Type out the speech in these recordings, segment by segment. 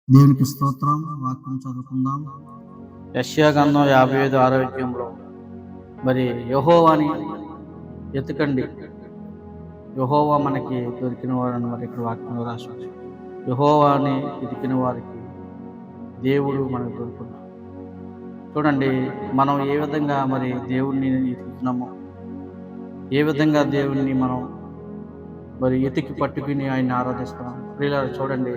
దేవునికి స్తోత్రం. వాక్యం చదువుకుందాం. యెషయా గ్రంథం 55:6 మరి యెహోవాని ఎతకండి, యెహోవా మనకి దొరికిన వాడని మరి ఇక్కడ వాక్యంలో రాశాడు. యెహోవాని వెతికిన వారికి దేవుడు మనకు దొరుకున్నాడు. చూడండి, మనం ఏ విధంగా మరి దేవుణ్ణి ఎతుకుతున్నామో, ఏ విధంగా దేవుణ్ణి మనం మరి ఎతికి పట్టుకుని ఆయన్ని ఆరాధిస్తున్నాం. ప్రియులారా చూడండి,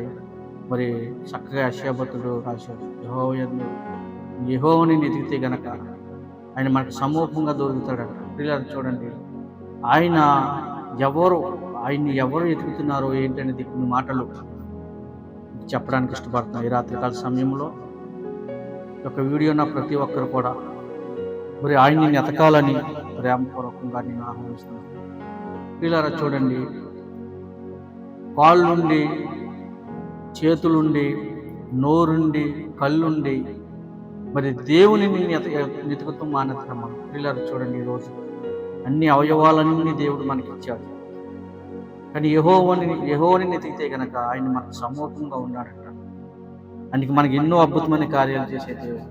మరి చక్కగా యెషయా భక్తుడు రాశాడు, యెహోవాని వెతికితే గనక ఆయన మనకు సమూహంగా దొరుకుతాడట. ప్రియులారా చూడండి, ఆయన ఆయన్ని ఎవరు ఎతుకుతున్నారో ఏంటనేది కొన్ని మాటలు చెప్పడానికి ఇష్టపడుతున్నాను. ఈ రాత్రికాల సమయంలో ఒక వీడియో నా ప్రతి ఒక్కరు కూడా మరి ఆయన్ని ఎతకాలని ప్రేమపూర్వకంగా నేను ఆహ్వానిస్తున్నాను. ప్రియులారా చూడండి, కాళ్ళుండి, చేతులుండి, నోరుండి, కళ్ళుండి మరి దేవుని వెతుకుతూ మానేస్తున్నాం మనం. ప్రియులారా చూడండి, ఈరోజు అన్ని అవయవాలన్నీ దేవుడు మనకిచ్చాడు. కానీ యెహోవాని వెతికితే కనుక ఆయన మనకు సమూహంగా ఉన్నాడట. ఆయనకి మనకి ఎన్నో అద్భుతమైన కార్యాలు చేసే దేవుడు.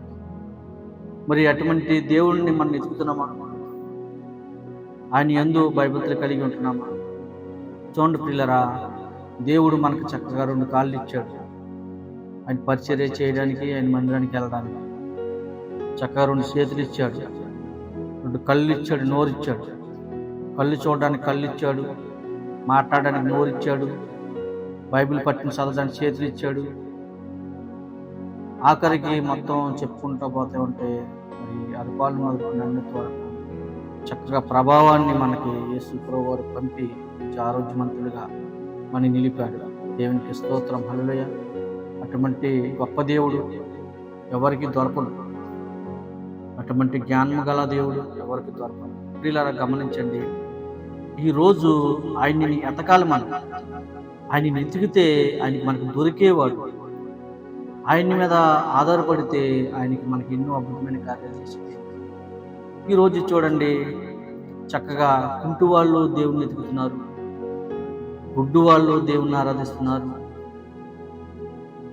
మరి అటువంటి దేవుడిని మనం వెతుకుతున్నామా? ఆయన యందు భయభక్తులు కలిగి ఉంటున్నామా? చూడండి ప్రియులారా, దేవుడు మనకు చక్కగా 2 కాళ్ళు ఇచ్చాడు. ఆయన పరిచర్య చేయడానికి, ఆయన మందిరానికి వెళ్ళడానికి. చక్కగా 2 చేతులు ఇచ్చాడు, 2 కళ్ళు ఇచ్చాడు, నోరు ఇచ్చాడు. కళ్ళు చూడడానికి కళ్ళు ఇచ్చాడు, మాట్లాడడానికి నోరు ఇచ్చాడు, బైబిల్ పట్టుకుని చదవడానికి చేతులు ఇచ్చాడు. ఆఖరికి మొత్తం చెప్పుకుంటూ పోతే ఉంటే మరి అరిపాలు మొదలుకొని అన్నిటి వరకు చక్కగా ప్రభావాన్ని మనకి యేసు ప్రభువు వారు పంపి ఆరోగ్యవంతులుగా మనని నిలిపాడు. దేవునికి స్తోత్రం, హల్లెలూయా. అటువంటి గొప్ప దేవుడు ఎవరికి దొరకడు. అటువంటి జ్ఞానము గల దేవుడు ఎవరికి దొరకడు. ప్రియులారా గమనించండి, ఈరోజు ఆయన్ని ఎతకాలి మనం. ఆయన్ని వెతికితే ఆయనకి మనకు దొరికేవాడు. ఆయన్ని మీద ఆధారపడితే ఆయనకి మనకి ఎన్నో అద్భుతమైన కార్యాలు చేసేది. ఈరోజు చూడండి, చక్కగా కుంటి వాళ్ళు దేవుణ్ణి వెతుకుతున్నారు, గుడ్డు వాళ్ళు దేవుణ్ణి ఆరాధిస్తున్నారు,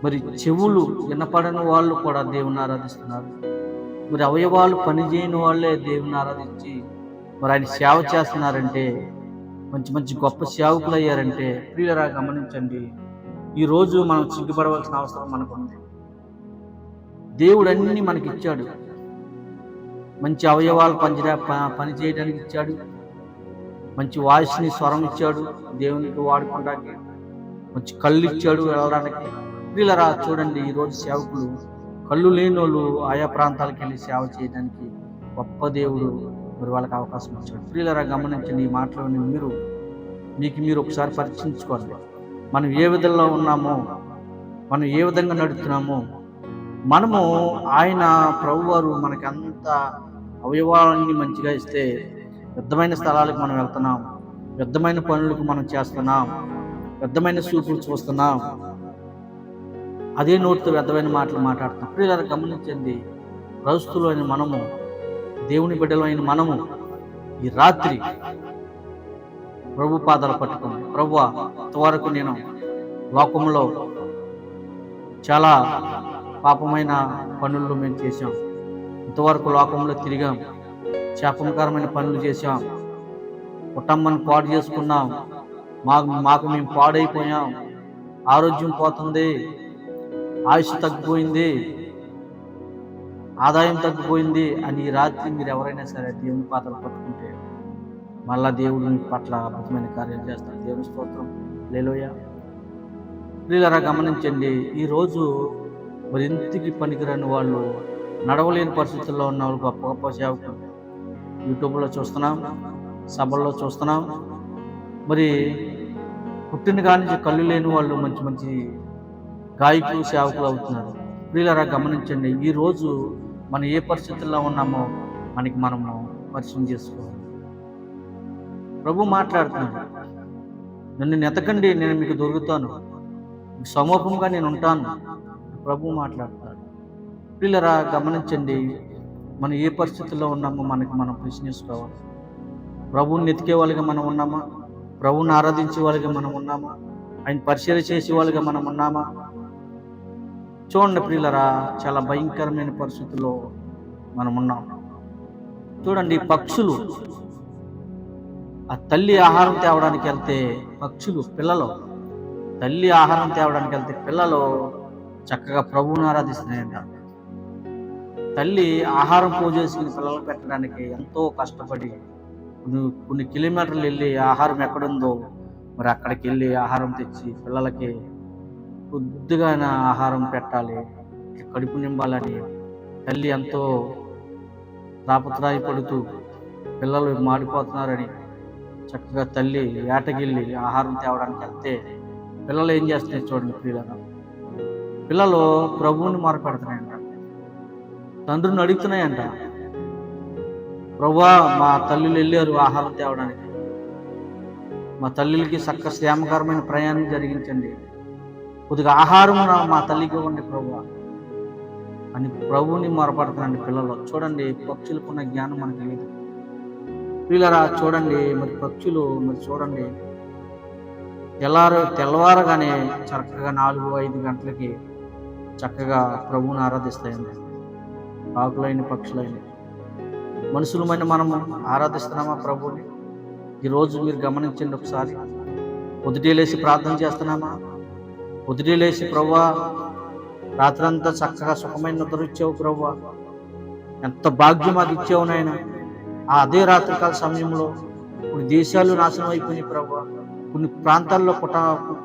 మరి చెవులు వినపడని వాళ్ళు కూడా దేవుణ్ణి ఆరాధిస్తున్నారు. మరి అవయవాలు పనిచేయని వాళ్ళే దేవుణ్ణి ఆరాధించి మరి ఆయన సేవ చేస్తున్నారంటే, మంచి మంచి గొప్ప సేవకులు అయ్యారంటే, ప్రియులరా గమనించండి, ఈరోజు మనం సిగ్గుపడవలసిన అవసరం మనకుంది. దేవుడు అన్నీ మనకి ఇచ్చాడు. మంచి అవయవాలు పని చేయడానికి ఇచ్చాడు, మంచి వాయిస్ని స్వరం ఇచ్చాడు దేవునికి వాడుకోవడానికి, మంచి కళ్ళు ఇచ్చాడు వెళ్ళడానికి. ప్రియులరా చూడండి, ఈరోజు సేవకులు కళ్ళు లేని వాళ్ళు ఆయా ప్రాంతాలకు వెళ్ళి సేవ చేయడానికి గొప్ప దేవుడు మరి వాళ్ళకి అవకాశం ఇచ్చాడు. ప్రియులరా గమనించండి, ఈ మాటలోని మీరు ఒకసారి పరీక్షించుకోండి. మనం ఏ విధంగా ఉన్నామో, మనం ఏ విధంగా నడుస్తున్నామో. మనము ఆయన ప్రభువారు మనకి అంత అవయవాలన్నీ మంచిగా ఇస్తే పెద్దమైన స్థలాలకు మనం వెళ్తున్నాం, పెద్దమైన పనులకు మనం చేస్తున్నాం, పెద్దమైన చూపులు చూస్తున్నాం, అదే నోటితో పెద్దమైన మాటలు మాట్లాడుతున్నాం. ప్రియులారా గమనించండి, క్రైస్తవులు అయిన మనము, దేవుని బిడ్డలు అయిన మనము ఈ రాత్రి ప్రభు పాదాలు పట్టుకోండి. ప్రభువా, ఇంతవరకు నేను లోకంలో చాలా పాపమైన పనులు మేము చేశాం, ఇంతవరకు లోకంలో తిరిగాం, శాపకరమైన పనులు చేశాం, కుటుంబాన్ని పాడు చేసుకున్నాం, మాకు మేము పాడైపోయాం, ఆరోగ్యం పోతుంది, ఆయుష్ తగ్గిపోయింది, ఆదాయం తగ్గిపోయింది అని ఈ రాత్రి మీరు ఎవరైనా సరే దేవుని పాత్రలు పట్టుకుంటే మళ్ళా దేవుడు మీ పట్ల అద్భుతమైన కార్యాలు చేస్తారు. దేవుని స్తోత్రం, హల్లెలూయా. ప్రియులారా గమనించండి, ఈరోజు మరి ఇంటికి పనికిరాని వాళ్ళు, నడవలేని పరిస్థితుల్లో ఉన్న వాళ్ళు గొప్ప గొప్ప సేవకులు యూట్యూబ్లో చూస్తున్నాం, సభల్లో చూస్తున్నాం. మరి పుట్టిన కానించి కళ్ళు లేని వాళ్ళు మంచి మంచి గాయకులు, సేవకులు అవుతున్నారు. ప్రియులారా గమనించండి, ఈరోజు మనం ఏ పరిస్థితుల్లో ఉన్నామో మనము పరిచయం చేసుకోవాలి. ప్రభు మాట్లాడుతున్నాడు, నన్ను నెతకండి, నేను మీకు దొరుకుతాను, సమూహంగా నేను ఉంటాను. ప్రభు మాట్లాడుతున్నాడు. ప్రియులారా గమనించండి, మనం ఏ పరిస్థితుల్లో ఉన్నామో మనం ప్రశ్నించుకోవాలి. ప్రభువుని ఎతికే వాళ్ళగా మనం ఉన్నామా? ప్రభువుని ఆరాధించే వాళ్ళగా మనం ఉన్నామా? ఆయన పరిచర్య చేసే వాళ్ళగా మనం ఉన్నామా? చూడండి ప్రియులరా, చాలా భయంకరమైన పరిస్థితుల్లో మనం ఉన్నాం. చూడండి, పక్షులు ఆ తల్లి ఆహారం తేవడానికి వెళ్తే పక్షులు పిల్లలు తల్లి ఆహారం తేవడానికి వెళ్తే పిల్లలు చక్కగా ప్రభువుని ఆరాధిస్తున్నాయంట. తల్లి ఆహారం పోజేసుకుని పిల్లలు పెట్టడానికి ఎంతో కష్టపడి కొన్ని కిలోమీటర్లు వెళ్ళి ఆహారం ఎక్కడుందో మరి అక్కడికి వెళ్ళి ఆహారం తెచ్చి పిల్లలకి కొద్దిగా ఆహారం పెట్టాలి, కడుపు నింపాలని తల్లి ఎంతో తాపత్రయపడుతూ పిల్లలు మాడిపోతున్నారని చక్కగా తల్లి ఏటగిల్లి ఆహారం తేవడానికి వెళ్తే పిల్లలు ఏం చేస్తున్నాయి చూడండి ప్రియులను. పిల్లలు ప్రభువుని మొరపెడుతున్నాయంట, తండ్రిని అడుగుతున్నాయంట, ప్రభువా మా తల్లులు వెళ్ళారు ఆహారం తేవడానికి, మా తల్లులకి చక్క శ్యామకరమైన ప్రయాణం జరిగించండి, కొద్దిగా ఆహారం మా తల్లికి ఇవ్వండి ప్రభువా అని ప్రభువుని మొరపడుతున్నాండి పిల్లలు. చూడండి, పక్షులకున్న జ్ఞానం మనకి లేదు పిల్లరా. చూడండి మరి పక్షులు మరి చూడండి తెల్లవారగానే చక్కగా 4-5 గంటలకి చక్కగా ప్రభువుని ఆరాధిస్తాయండి. ఆకులైన పక్షులైన మనుషులమైన మనము ఆరాధిస్తున్నామా ప్రభువుని? ఈరోజు మీరు గమనించండి ఒకసారి. పొద్దుటే లేచి ప్రార్థన చేస్తున్నామా? పొద్దుటే లేచి ప్రభువా రాత్రంతా చక్కగా సుఖమైన నిద్ర ఇచ్చావు ప్రభువా, ఎంత భాగ్యం మాకు ఇచ్చావు నాయన. అదే రాత్రికాల సమయంలో కొన్ని దేశాలు నాశనం అయిపోయినాయి ప్రభువా, కొన్ని ప్రాంతాల్లో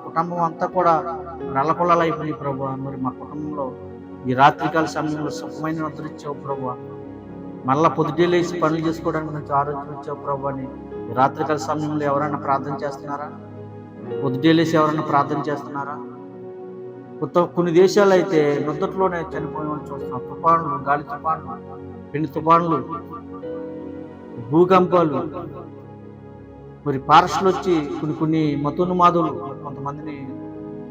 కుటుంబం అంతా కూడా నల్లకొల్లలు అయిపోయినాయి ప్రభువా. మరి మా కుటుంబంలో ఈ రాత్రికాల సమయంలో సుఖమైన నిద్ర ఇచ్చావు ప్రభువా, మళ్ళా పొద్దుటే లేచి పనులు చేసుకోవడానికి మంచి ఆరోగ్యం ఇచ్చావు ప్రభు అని ఈ రాత్రికాల సమయంలో ఎవరైనా ప్రార్థన చేస్తున్నారా? పొద్దుటే లేచి ఎవరైనా ప్రార్థన చేస్తున్నారా? కొన్ని దేశాలు అయితే నిద్రలోనే చనిపోయిన చూస్తున్నాం. తుఫాన్లు, గాలి తుఫాన్లు, పెను తుఫాన్లు, భూకంపాలు, మరి పార్షలు వచ్చి కొన్ని మతోన్మాదులు కొంతమందిని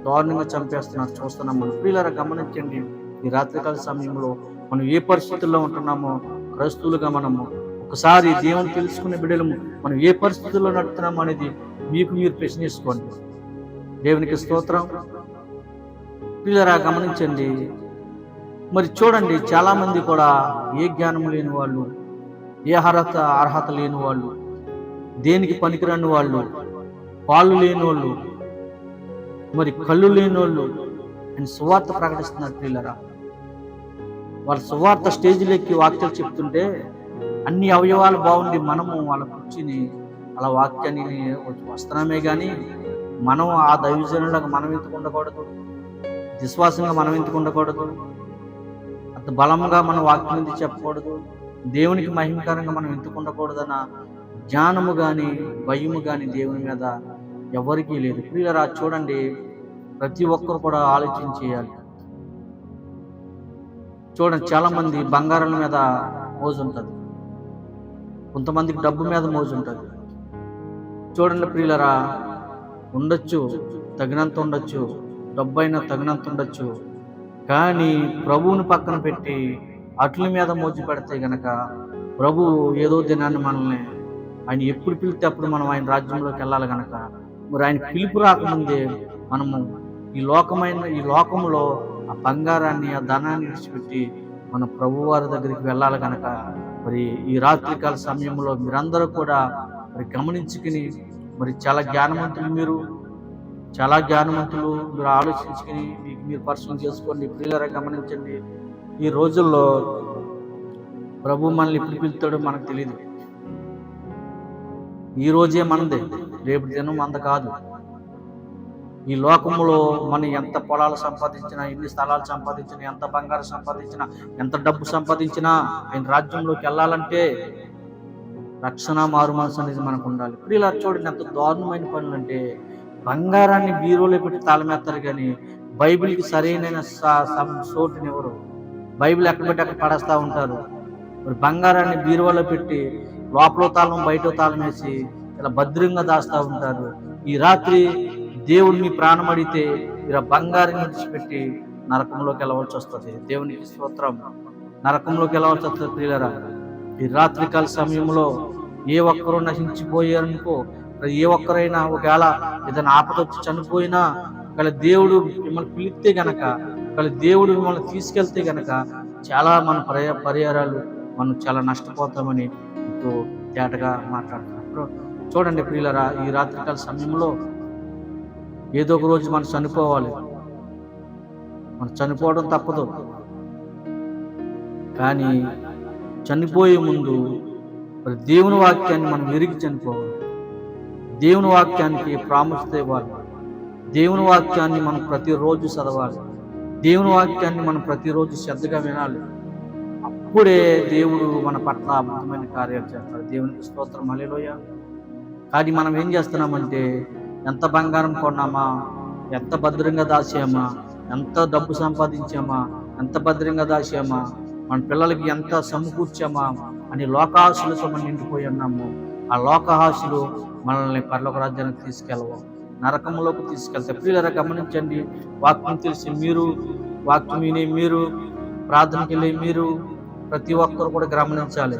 దారుణంగా చంపేస్తున్నారు చూస్తున్నాం. మనం ప్రియులారా గమనించండి, ఈ రాత్రికాల సమయంలో మనం ఏ పరిస్థితుల్లో ఉంటున్నామో క్రైస్తవులుగా మనము ఒకసారి దేవుని తెలుసుకునే బిడ్డలము మనం ఏ పరిస్థితుల్లో నడుపుతున్నామో అనేది మీకు మీరు ప్రశ్నించుకోండి. దేవునికి స్తోత్రం. ప్రియులారా గమనించండి, మరి చూడండి చాలా మంది కూడా ఏ జ్ఞానం లేని వాళ్ళు, ఏ అర్హత లేని వాళ్ళు, దేనికి పనికిరాని వాళ్ళు, పాలు లేని వాళ్ళు, మరి కళ్ళు లేని వాళ్ళు ఆయన సువార్త ప్రకటిస్తున్నారు ప్రియులారా. వాళ్ళ సువార్త స్టేజ్లోకి వాక్యాలు చెప్తుంటే అన్ని అవయవాలు బాగుండి మనము వాళ్ళ కూర్చుని అలా వాక్యాన్ని వస్తున్నామే కానీ మనం ఆ దైవజనులకు మనం ఎందుకు ఉండకూడదు, విశ్వాసంగా మనం ఎందుకు ఉండకూడదు, అంత బలంగా మనం వాక్యం ఎందుకు చెప్పకూడదు, దేవునికి మహిమకరంగా మనం ఎందుకు ఉండకూడదన్న జ్ఞానము కానీ భయము కానీ దేవుని మీద ఎవరికీ లేదు ప్రియులారా. చూడండి, ప్రతి ఒక్కరు కూడా ఆలోచన చేయాలి. చూడండి, చాలా మంది బంగారం మీద మోజు ఉంటుంది, కొంతమందికి డబ్బు మీద మోజు ఉంటుంది. చూడండి ప్రియులారా, ఉండొచ్చు, తగినంత ఉండొచ్చు, డబ్బు అయినా తగినంత ఉండొచ్చు, కానీ ప్రభువుని పక్కన పెట్టి అట్ల మీద మోజు పెడితే గనక ప్రభు ఏదో దినాన్ని మనల్ని ఆయన ఎప్పుడు పిలిస్తే అప్పుడు మనం ఆయన రాజ్యంలోకి వెళ్ళాలి గనక మరి ఆయన పిలుపు రాకముందే మనము ఈ లోకంలో ఆ బంగారాన్ని ఆ ధనాన్ని విడిచిపెట్టి మన ప్రభు వారి దగ్గరికి వెళ్ళాలి కనుక మరి ఈ రాత్రికాల సమయంలో మీరందరూ కూడా మరి గమనించుకుని మరి చాలా జ్ఞానవంతులు మీరు ఆలోచించుకుని మీకు మీరు పరిశీలన చేసుకోండి. ప్రియులారా గమనించండి, ఈ రోజుల్లో ప్రభు మనల్ని ఎప్పుడు పిలుస్తాడో మనకు తెలియదు. ఈ రోజే మనదే, రేపు దినం మంద కాదు. ఈ లోకంలో మనం ఎంత పొలాలు సంపాదించినా, ఎన్ని స్థలాలు సంపాదించినా, ఎంత బంగారం సంపాదించినా, ఎంత డబ్బు సంపాదించినా ఆయన రాజ్యంలోకి వెళ్ళాలంటే రక్షణ మారు మనసు అనేది మనకు ఉండాలి. ఇప్పుడు ఇలా చూడండి, ఎంత దారుణమైన పనులు అంటే బంగారాన్ని బీరోలో పెట్టి తాళమేస్తారు కానీ బైబిల్కి సరైన చోటునివ్వరు. బైబిల్ ఎక్కడ పెట్టి అక్కడ పడేస్తూ ఉంటారు. మరి బంగారాన్ని బీరువాలో పెట్టి లోపల తాళం బయట తాళం వేసి ఇలా భద్రంగా దాస్తూ ఉంటారు. ఈ రాత్రి దేవుడు మీ ప్రాణం అడిగితే మీరు ఆ బంగారం విడిచిపెట్టి నరకంలోకి వెళ్ళవలసి వస్తుంది. దేవునికి స్తోత్రం. నరకంలోకి వెళ్ళవలసి వస్తుంది. ప్రియులారా, ఈ రాత్రికాల సమయంలో ఏ ఒక్కరూ నశించిపోయారనుకో, ఏ ఒక్కరైనా ఒకవేళ ఏదైనా ఆపద వచ్చి చనిపోయినా ఒకవేళ దేవుడు మిమ్మల్ని పిలిస్తే గనక ఒకవేళ దేవుడు మిమ్మల్ని తీసుకెళ్తే కనుక చాలా మన పరిహారాలు మనం చాలా నష్టపోతామని ఇప్పుడు తేటగా మాట్లాడుతున్నప్పుడు చూడండి ప్రియులరా, ఈ రాత్రికాల సమయంలో ఏదో ఒక రోజు మనం చనిపోవాలి. మనం చనిపోవడం తప్పదు, కానీ చనిపోయే ముందు మరి దేవుని వాక్యాన్ని మనం ఎరిగి చనిపోవాలి. దేవుని వాక్యానికి ప్రాముఖ్యత ఇవ్వాలి. దేవుని వాక్యాన్ని మనం ప్రతిరోజు చదవాలి. దేవుని వాక్యాన్ని మనం ప్రతిరోజు శ్రద్ధగా వినాలి. అప్పుడే దేవుడు మన పట్ల అద్భుతమైన కార్యాలు చేస్తాడు. దేవునికి స్తోత్రం, హల్లెలూయా. కానీ మనం ఏం చేస్తున్నామంటే, ఎంత బంగారం కొన్నామా, ఎంత భద్రంగా దాచామా, ఎంత డబ్బు సంపాదించామా, ఎంత భద్రంగా దాచామా, మన పిల్లలకి ఎంత సమకూర్చామా అని లోకాశులతో మనం నిండిపోయి ఉన్నాము. ఆ లోకాశులు మనల్ని పరలోక రాజ్యానికి తీసుకెళ్ళవు, నరకంలోకి తీసుకెళ్తాయి. ప్రియులారా, గమనించండి. వాక్యం తెలిసి మీరు, వాక్యం విని మీరు, ప్రార్థనకి వెళ్ళి మీరు, ప్రతి ఒక్కరు కూడా గమనించాలి.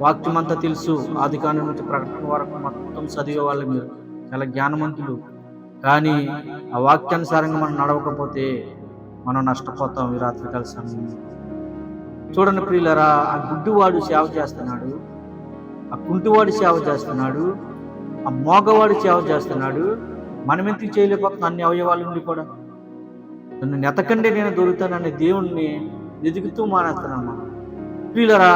వాక్యం అంతా తెలుసు, ఆది కాండం నుంచి ప్రకటన వరకు మొత్తం చదివే వాళ్ళు మీరు, చాలా జ్ఞానవంతులు. కానీ ఆ వాక్యానుసారంగా మనం నడవకపోతే మనం నష్టపోతాం ఈ రాత్రికాల సమయంలో. చూడండి ప్రియులారా, ఆ గుడ్డివాడు సేవ చేస్తున్నాడు, ఆ కుంటివాడు సేవ చేస్తున్నాడు, ఆ మోగవాడు సేవ చేస్తున్నాడు. మనం ఎందుకు చేయలేకపోతున్నాం? అన్ని అవయవాలు ఉండి కూడా నన్ను నెతకండి నేను దొరుకుతానని దేవుణ్ణి ఎదుగుతూ మానేస్తున్నాము. ప్రియులారా,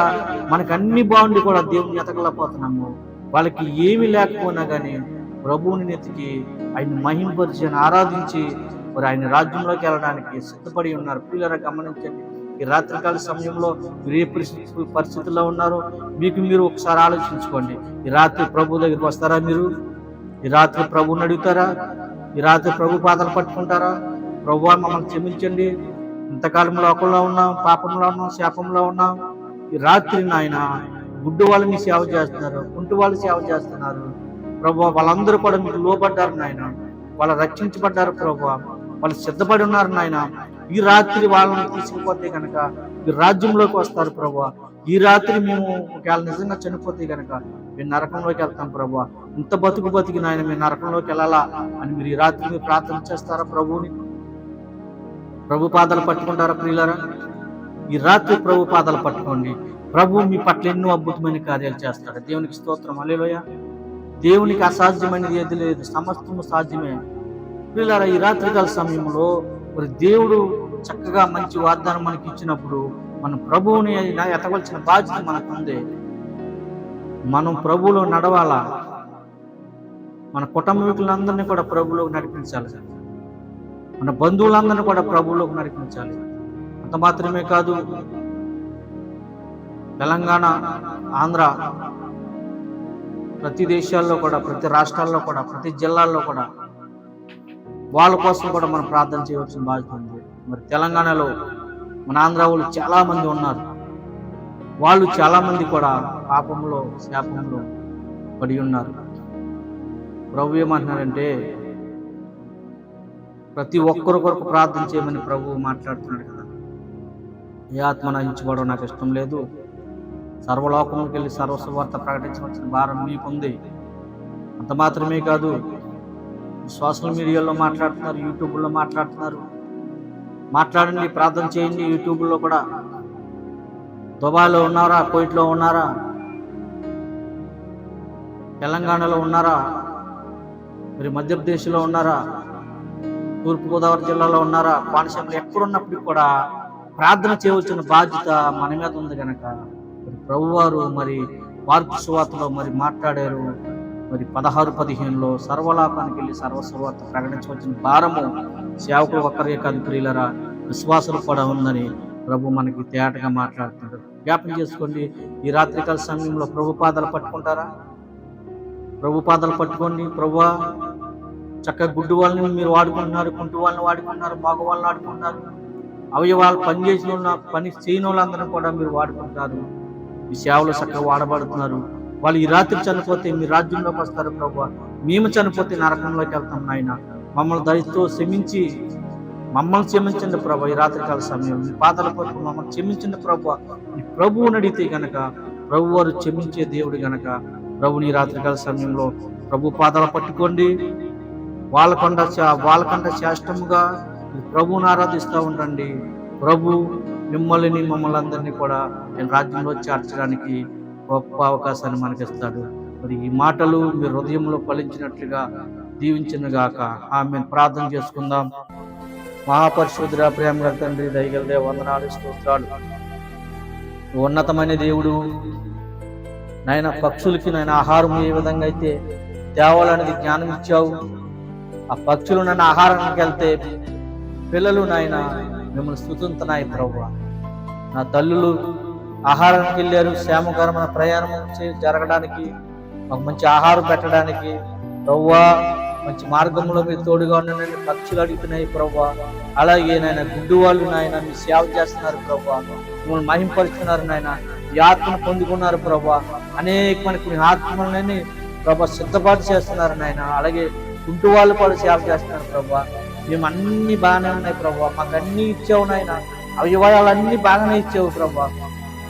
మనకు అన్ని బాగుండి కూడా దేవుణ్ణి ఎతకలేకపోతున్నాము. వాళ్ళకి ఏమి లేకపోయినా కానీ ప్రభువుని నెతికి ఆయన మహింపరిచి ఆరాధించి మరి ఆయన రాజ్యంలోకి వెళ్ళడానికి సిద్ధపడి ఉన్నారు. ప్రియులారా, గమనించండి. ఈ రాత్రికాల సమయంలో మీరు ఏ పరిస్థితుల్లో ఉన్నారో మీకు మీరు ఒకసారి ఆలోచించుకోండి. ఈ రాత్రి ప్రభు దగ్గరికి వస్తారా? మీరు ఈ రాత్రి ప్రభువుని అడుగుతారా? ఈ రాత్రి ప్రభు పాదాలు పట్టుకుంటారా? ప్రభువా, మమ్మల్ని క్షమించండి, ఇంతకాలం లోకంలో ఉన్నాం, పాపంలో ఉన్నాం, శాపంలో ఉన్నాం. ఈ రాత్రి నాయన గుడ్డు వాళ్ళని సేవ చేస్తున్నారు, కుంటి వాళ్ళు సేవ చేస్తున్నారు ప్రభువా. వాళ్ళందరూ కూడా మీకు లోబడ్డారు నాయన, వాళ్ళు రక్షించబడ్డారు ప్రభువా, వాళ్ళు సిద్ధపడి ఉన్నారు నాయన. ఈ రాత్రి వాళ్ళని తీసుకుపోతే కనుక ఈ రాజ్యంలోకి వస్తారు ప్రభువా. ఈ రాత్రి మేము ఒకవేళ నిజంగా చనిపోతే కనుక మేము నరకంలోకి వెళ్తాం ప్రభువా. ఇంత బతికి నాయన మేము నరకంలోకి వెళ్ళాలా అని మీరు ఈ రాత్రి మీరు ప్రార్థన చేస్తారా? ప్రభువుని, ప్రభు పాదాలు పట్టుకుంటారా? ప్రియులారా, ఈ రాత్రి ప్రభు పాదాలు పట్టుకోండి. ప్రభు మీ పట్ల ఎన్నో అద్భుతమైన కార్యాలు చేస్తాడు. దేవునికి స్తోత్రం, హల్లెలూయా. దేవునికి అసాధ్యమైనది ఏది లేదు, సమస్తము సాధ్యమే. ప్రియులారా, ఈ రాత్రికాల సమయంలో మరి దేవుడు చక్కగా మంచి వాగ్దానం మనకి ఇచ్చినప్పుడు మనం ప్రభువుని ఎతవలసిన బాధ్యత మనకు ఉంది. మనం ప్రభువులో నడవాలా, మన కుటుంబీకులందరినీ కూడా ప్రభువులోకి నడిపించాలి, మన బంధువులందరినీ కూడా ప్రభువులోకి నడిపించాలి. అంత మాత్రమే కాదు, తెలంగాణ, ఆంధ్ర, ప్రతి దేశాల్లో కూడా, ప్రతి రాష్ట్రాల్లో కూడా, ప్రతి జిల్లాల్లో కూడా వాళ్ళ కోసం కూడా మనం ప్రార్థన చేయవలసిన బాధ్యత ఉంది. మరి తెలంగాణలో మన ఆంధ్ర వాళ్ళు చాలా మంది ఉన్నారు. వాళ్ళు చాలా మంది కూడా పాపంలో, శాపంలో పడి ఉన్నారు. ప్రభు ఏమంటున్నారంటే, ప్రతి ఒక్కరి కొరకు ప్రార్థన చేయమని ప్రభు మాట్లాడుతున్నాడు కదా. ఏ ఆత్మ నశించుకోవడం నాకు ఇష్టం లేదు, సర్వలోకంలోకి వెళ్ళి సర్వసువార్త ప్రకటించవలసిన భారం మీకుంది. అంత మాత్రమే కాదు, సోషల్ మీడియాలో మాట్లాడుతున్నారు, యూట్యూబ్లో మాట్లాడుతున్నారు. మాట్లాడండి, ప్రార్థన చేయండి. యూట్యూబ్లో కూడా దుబాయ్లో ఉన్నారా, కువైట్లో ఉన్నారా, తెలంగాణలో ఉన్నారా, మరి మధ్యప్రదేశ్లో ఉన్నారా, తూర్పుగోదావరి జిల్లాలో ఉన్నారా, కోనసీమలో ఎక్కడున్నప్పటికీ కూడా ప్రార్థన చేయవలసిన బాధ్యత మన మీద ఉంది కనుక మరి ప్రభువారు మరి మార్కు సువార్తలో మరి మాట్లాడారు. మరి 16-15లో సర్వలోకానికి వెళ్ళి సర్వసువార్త ప్రకటించవలసిన భారము సేవకులు ఒక్కరే కాదు ప్రియులరా, విశ్వాసులు కూడా ఉందని ప్రభు మనకి తేటగా మాట్లాడుతున్నాడు. జ్ఞాపకం చేసుకోండి, ఈ రాత్రికాల సమయంలో ప్రభు పాదాలు పట్టుకుంటారా? ప్రభు పాదాలు పట్టుకోండి. ప్రభువా, చక్కగా గుడ్డు వాళ్ళని మీరు వాడుకుంటున్నారు, కుంటి వాళ్ళని వాడుకుంటున్నారు, మగ వాళ్ళని వాడుకుంటున్నారు, అవయవాళ్ళు పనిచేసిన పని చేయని వాళ్ళందరూ కూడా మీరు వాడుకుంటారు. మీ సేవలు చక్కగా వాడబడుతున్నారు. వాళ్ళు ఈ రాత్రి చనిపోతే మీ రాజ్యంలోకి వస్తారు ప్రభువా. మేము చనిపోతే నరకంలోకి వెళ్తాం నాయన. మమ్మల్ని దయతో క్షమించి మమ్మల్ని క్షమించండి ప్రభు. ఈ రాత్రికాల సమయం మీ పాదాల కొరకు మమ్మల్ని క్షమించండి ప్రభువా. ఈ ప్రభువుని అడిగితే గనక ప్రభు వారు క్షమించే దేవుడు గనక ప్రభుని ఈ రాత్రికాల సమయంలో ప్రభు పాదాలు పట్టుకోండి. వాళ్ళకంటే శ్రేష్టముగా ప్రభువుని ఆరాధిస్తూ ఉండండి. ప్రభు మిమ్మల్ని మమ్మల్ని అందరినీ కూడా నేను రాజ్యంలో చేర్చడానికి గొప్ప అవకాశాన్ని మనకిస్తాడు. మరి ఈ మాటలు మీ హృదయంలో ఫలించినట్లుగా దీవించిన గాక. ఆమె ప్రార్థన చేసుకుందాం. మహాపరిశుద్ధుడా, ప్రేమ గల తండ్రి, దయగల దేవ, వందనాలు, స్తోత్రాలు. ఉన్నతమైన దేవుడు నాయన, పక్షులకి నాయన ఆహారం ఏ విధంగా అయితే తేవాలనేది జ్ఞానం ఇచ్చావు. ఆ పక్షులు నన్ను ఆహారానికి వెళ్తే పిల్లలు నాయన మిమ్మల్ని స్తుతించుతున్నాయి ప్రభువా. నా తల్లులు ఆహారానికి వెళ్ళారు, క్షేమకరమైన ప్రయాణం జరగడానికి, మాకు మంచి ఆహారం పెట్టడానికి ప్రభువా. మంచి మార్గంలో మీరు తోడుగా ఉండండి. పక్షులు అడుగుతున్నాయి ప్రభువా. అలాగే నాయన గుడ్డు వాళ్ళు నాయన మీ సేవ చేస్తున్నారు ప్రభువా. మిమ్మల్ని మహింపరుస్తున్నారు నాయన. ఈ ఆత్మను పొందుకున్నారు ప్రభా. అనేకమైన కొన్ని ఆత్మలని ప్రభా సిద్ధపాటు చేస్తున్నారు నాయన. అలాగే గుంటు వాళ్ళు కూడా సేవ చేస్తున్నారు ప్రభా. మేము అన్ని బాగానే ఉన్నాయి ప్రభా. మాకు అన్ని ఇచ్చావు నాయన. అవయవాలన్నీ బాగానే ఇచ్చావు ప్రభా.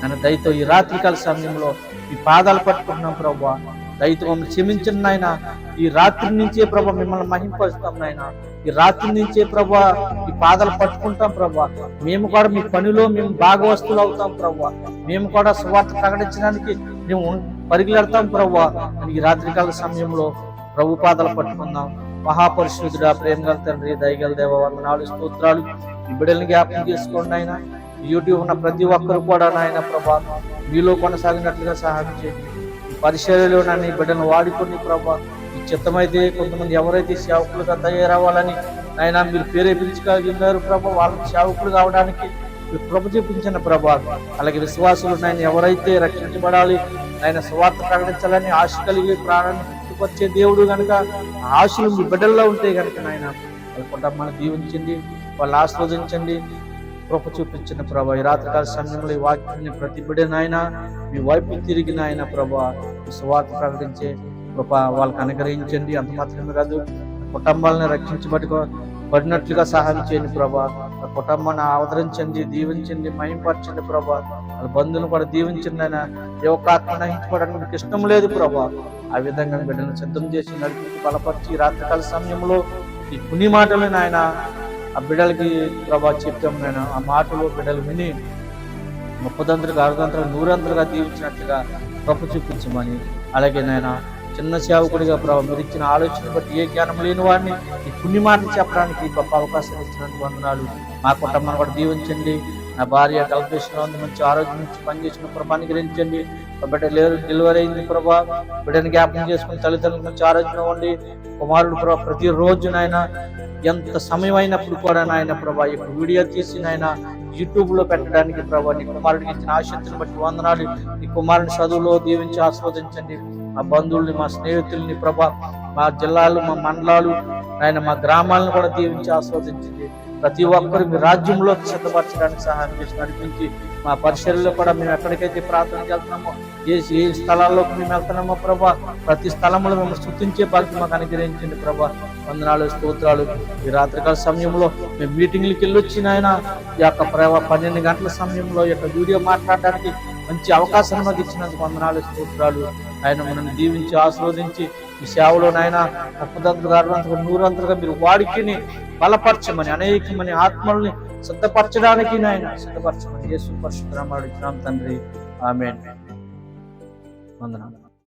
నన్ను దయతో ఈ రాత్రికాల సమయంలో ఈ పాదాలు పట్టుకుంటున్నాం ప్రభా. దయతో మమ్మల్ని క్షమించండి నాయన. ఈ రాత్రి నుంచే ప్రభా మిమ్మల్ని మహింపరుస్తాం నాయన. ఈ రాత్రి నుంచే ప్రభా ఈ పాదాలు పట్టుకుంటాం ప్రభా. మేము కూడా మీ పనిలో మేము భాగవస్తులు అవుతాం ప్రభా. మేము కూడా సువార్త ప్రకటించడానికి మేము పరిగెడతాం ప్రభా. ఈ రాత్రికాల సమయంలో ప్రభు పాదాలు పట్టుకుందాం. మహాపరిశుద్ధుడా, ప్రేమ గల తండ్రి, దయగల దేవ, వందనాలు, స్తోత్రాలు. ఈ బిడ్డల్ని జ్ఞాపకం చేసుకోండి ఆయన. యూట్యూబ్ ఉన్న ప్రతి ఒక్కరు కూడా నాయన ప్రభా మీలో కొనసాగినట్లుగా సహాయం చేయండి. పరిచర్యలో నన్ను ఈ బిడ్డను వాడుకొని ప్రభా, ఈ చిత్తమైతే కొంతమంది ఎవరైతే సేవకులుగా తయారవ్వాలని నాయన మీరు ప్రేరేపించగలిగినారు ప్రభా, వాళ్ళకి సేవకులు కావడానికి మీరు కృప చూపించిన ప్రభా. అలాగే విశ్వాసులు నాయన ఎవరైతే రక్షించబడాలి, ఆయన స్వార్థ ప్రకటించాలని ఆశ కలిగి ప్రాణాన్ని వచ్చే దేవుడు కనుక ఆశలు మీ బిడ్డల్లో ఉంటే కనుక నాయన వాళ్ళ కుటుంబాన్ని దీవించండి, వాళ్ళు ఆస్వాదించండి, కృప చూపించిన ప్రభా. ఈ రాత్రికాల సమయంలో ఈ వాక్యాన్ని ప్రతి బిడ్డ నాయన మీ వైపు తిరిగిన ఆయన ప్రభా సువార్త ప్రకటించే కృప వాళ్ళకి అనుగ్రహించండి. అంత మాత్రమే కాదు, కుటుంబాలను రక్షించబడినట్లుగా సహాయం చేయండి ప్రభా. ఆ కుటుంబాన్ని ఆదరించండి, దీవించండి, మహింపరచండి ప్రభా. వాళ్ళ బంధువులను కూడా దీవించండి ఆయన. ఏ ఒక్క ఆత్మ నహించబడడానికి మీకు ఇష్టం లేదు ప్రభా. ఆ విధంగా బిడ్డలను సిద్ధం చేసి నడిపించి బలపరిచి ఈ రాత్రికాల సమయంలో ఈ పుణ్య మాటలు నాయన ఆ బిడ్డలకి ప్రభా చెప్తాం నాయన. ఆ మాటలు బిడ్డలు విని 30 60 100 దీవించినట్లుగా కృప చూపించమని, అలాగే నాయన చిన్న సేవకుడిగా ప్రభావ మీరు ఇచ్చిన ఆలోచన బట్టి ఏ జ్ఞానం లేని వాడిని ఈ పుణ్య మాటలు చెప్పడానికి గొప్ప అవకాశం ఇచ్చినందుకు వందనాలు. మా కుటుంబాన్ని కూడా దీవించండి. నా భార్య కల్పేషన్ ఉంది, మంచి ఆరోగ్యం నుంచి పనిచేసిన ప్రభాన్ని గ్రహించండి. బిడ్డ డెలివరీ అయింది ప్రభా, బిడ్డని జ్ఞాపకం చేసుకుని తల్లిదండ్రులకు మంచి ఆరోగ్యం ఇవ్వండి. కుమారుడు ప్రభా ప్రతిరోజు నాయన ఎంత సమయం అయినప్పుడు కూడా నాయన ప్రభా ఇప్పుడు వీడియో తీసి నాయన యూట్యూబ్ లో పెట్టడానికి ప్రభా నీ కుమారుడికి ఇచ్చిన ఆశక్తిని బట్టి వందనాలు. నీ కుమారుని చదువులో దీవించి ఆస్వాదించండి. మా బంధువుల్ని, మా స్నేహితుల్ని ప్రభా, మా జిల్లాలు, మా మండలాలు ఆయన మా గ్రామాలను కూడా దీవించి ఆస్వాదించండి. ప్రతి ఒక్కరు మీ రాజ్యంలో సిద్ధపరచడానికి సహాయం చేసి నడిపించి మా పరిసరాల్లో కూడా మేము ఎక్కడికైతే ప్రార్థనకి వెళ్తున్నామో ఏ స్థలాల్లోకి మేము వెళ్తున్నామో ప్రభా ప్రతి స్థలంలో మేము స్తుతించే భాగ్యం మాకు అనుగ్రహించండి ప్రభా. వందనాలు, స్తోత్రాలు. ఈ రాత్రికాల సమయంలో మేము మీటింగ్లకి వెళ్ళొచ్చిన ఆయన ఈ యొక్క 12 గంటల సమయంలో ఈ యొక్క వీడియో మాట్లాడడానికి మంచి అవకాశం మాకు ఇచ్చినందుకు వందనాలు, స్తోత్రాలు. ఆయన మనల్ని దీవించి ఆశీర్వదించి ఈ సేవలో నాయన 30 100 మీరు వాడికిని బలపరచమని, అనేకమని ఆత్మల్ని సిద్ధపరచడానికి నాయన సిద్ధపరచమని యేసు పరిశుద్ధ నామములో అడుగుతున్నాం తండ్రి. ఆమేన్. వందనాలు.